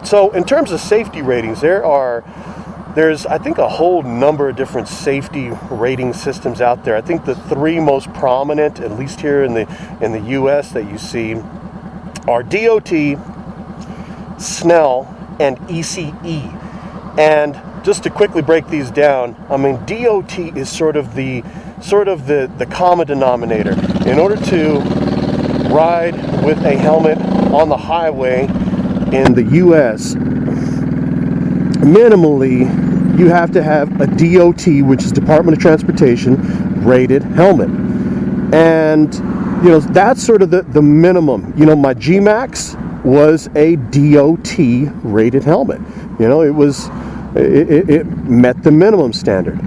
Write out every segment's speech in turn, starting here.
So in terms of safety ratings, there's I think a whole number of different safety rating systems out there. I think the three most prominent, at least here in the US, that you see are DOT, Snell, and ECE. And just to quickly break these down, I mean, DOT is sort of the common denominator. In order to ride with a helmet on the highway in the US, minimally you have to have a DOT, which is Department of Transportation, rated helmet. And that's sort of the minimum. My G-Max was a DOT rated helmet. It met the minimum standard.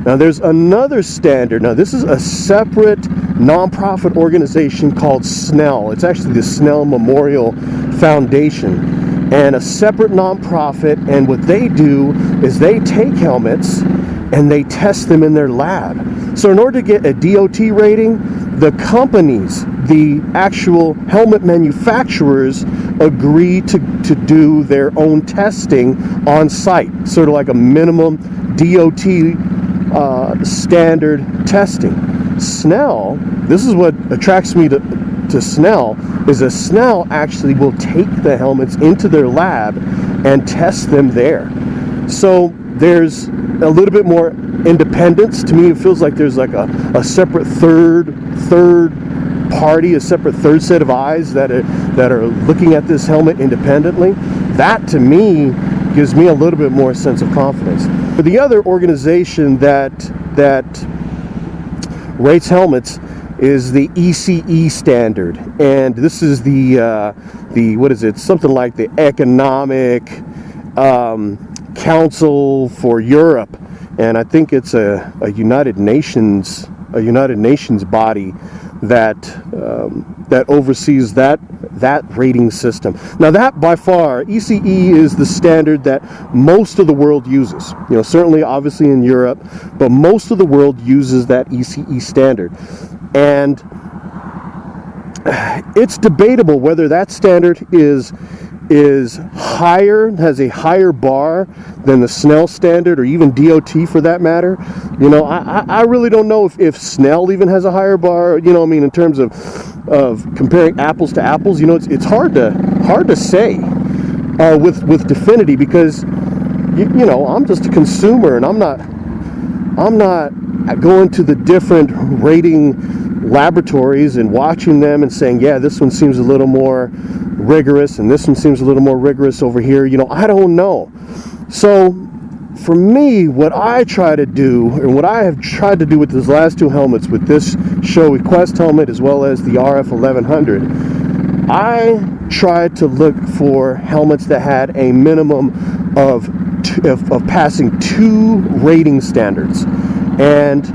Now there's another standard. Now this is a separate nonprofit organization called Snell. It's actually the Snell Memorial Foundation, and a separate nonprofit. And what they do is they take helmets and they test them in their lab. So in order to get a DOT rating, the companies, the actual helmet manufacturers, agree to do their own testing on site, sort of like a minimum DOT standard testing. Snell, this is what attracts me to Snell, is that Snell actually will take the helmets into their lab and test them there. So there's a little bit more independence. To me, it feels like there's like a separate third party, a separate third set of eyes that are looking at this helmet independently. That to me gives me a little bit more sense of confidence. But the other organization that rates helmets is the ECE standard, and this is the what is it? Something like the Economic Council for Europe, and I think it's a United Nations body that oversees that rating system. Now that by far, ECE is the standard that most of the world uses. Certainly obviously in Europe, but most of the world uses that ECE standard. And it's debatable whether that standard is higher, has a higher bar than the Snell standard, or even DOT for that matter. I really don't know if Snell even has a higher bar. In terms of comparing apples to apples, it's hard to say with definity, because I'm just a consumer, and I'm not going to the different rating laboratories and watching them and saying, yeah, this one seems a little more rigorous and this one seems a little more rigorous over here. I don't know. So for me, what I try to do, and what I have tried to do with these last two helmets, with this Shoei Quest helmet as well as the RF 1100, I tried to look for helmets that had a minimum of passing 2 rating standards. And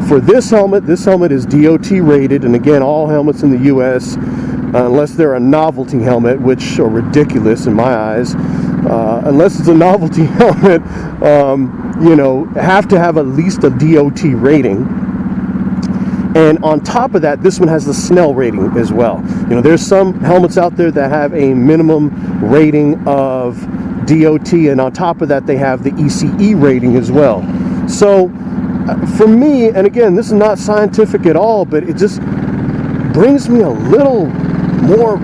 for this helmet is DOT rated, and again, all helmets in the US, unless they're a novelty helmet, which are ridiculous in my eyes, unless it's a novelty helmet, have to have at least a DOT rating. And on top of that, this one has the Snell rating as well. There's some helmets out there that have a minimum rating of DOT, and on top of that, they have the ECE rating as well. So for me, and again, this is not scientific at all, but it just brings me a little more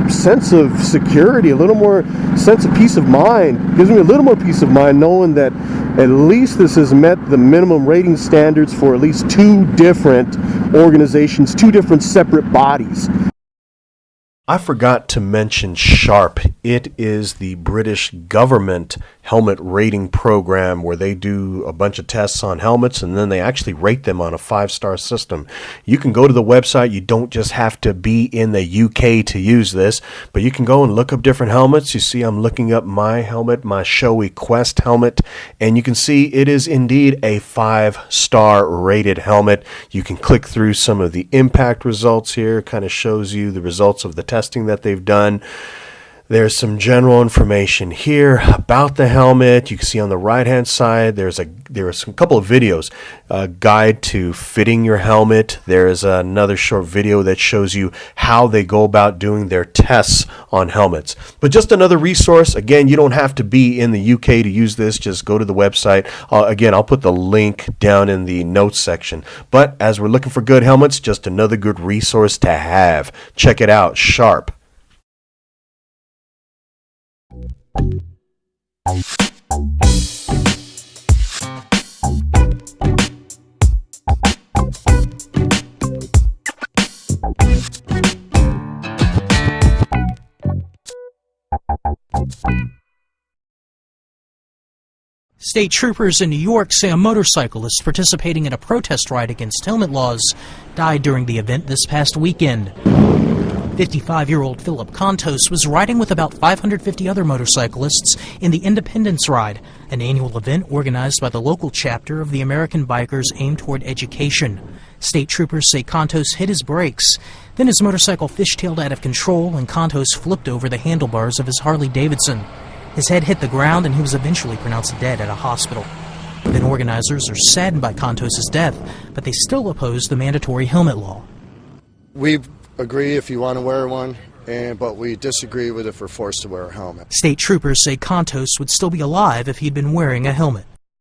sense of security, a little more sense of peace of mind. Gives me a little more peace of mind knowing that at least this has met the minimum rating standards for at least 2 different organizations, 2 different separate bodies. I forgot to mention Sharp. It is the British government helmet rating program where they do a bunch of tests on helmets and then they actually rate them on a 5-star system. You can go to the website. You don't just have to be in the UK to use this, but you can go and look up different helmets. You see I'm looking up my helmet, my Shoei Quest helmet, and you can see it is indeed a 5-star rated helmet. You can click through some of the impact results here. It kind of shows you the results of the testing that they've done. There's some general information here about the helmet. You can see on the right-hand side, there are some couple of videos, a guide to fitting your helmet. There is another short video that shows you how they go about doing their tests on helmets. But just another resource. Again, you don't have to be in the UK to use this. Just go to the website. Again, I'll put the link down in the notes section. But as we're looking for good helmets, just another good resource to have. Check it out, Sharp. State troopers in New York say a motorcyclist participating in a protest ride against helmet laws died during the event this past weekend. 55-year-old Philip Contos was riding with about 550 other motorcyclists in the Independence Ride, an annual event organized by the local chapter of the American Bikers aimed toward education. State troopers say Contos hit his brakes. Then his motorcycle fishtailed out of control and Contos flipped over the handlebars of his Harley-Davidson. His head hit the ground and he was eventually pronounced dead at a hospital. Event organizers are saddened by Contos's death, but they still oppose the mandatory helmet law. We agree if you want to wear one, but we disagree with if we're forced to wear a helmet. State troopers say Contos would still be alive if he'd been wearing a helmet.